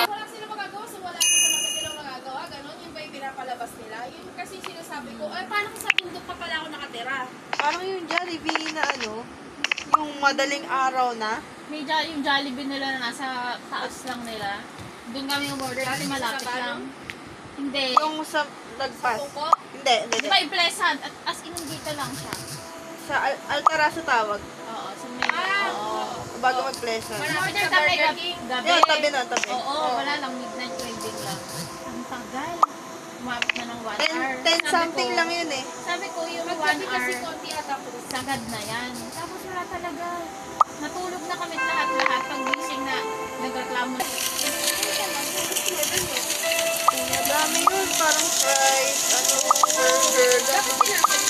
Wala sila magagawa, so wala na talaga silang magagawa. Ganon, yun ba yung pinapalabas nila? Yun kasi sinasabi ko, ay paano kung sa bundok pa pala ako nakatira? Parang yung Jollibee na ano, yung madaling araw na. May yung Jollibee nila na nasa taas lang nila. Doon kami umorder kasi malapit lang. Hindi. Yung sa lagpas. Tuko? Hindi. Di ba yung Pleasant? As in, dito lang siya. Sa Alcarazo tawag. Oo. So may, Bago mag-Pleasant. order kami gabi. Yung tabi na, tabi. Oo, wala lang. Midnight craving lang. Ang tagal. Umabot na ng 1 hour. 10 something lang yun eh. Sabi ko, yung 1 Magkabi hour, kasi konti ata po. sagad na yan. Tapos wala talaga. Natulog na kami lahat-lahat. Pag gising na, nagreklamo na. Madami yun. Parang fries, ano, burger, Dapat gano'n. sinabi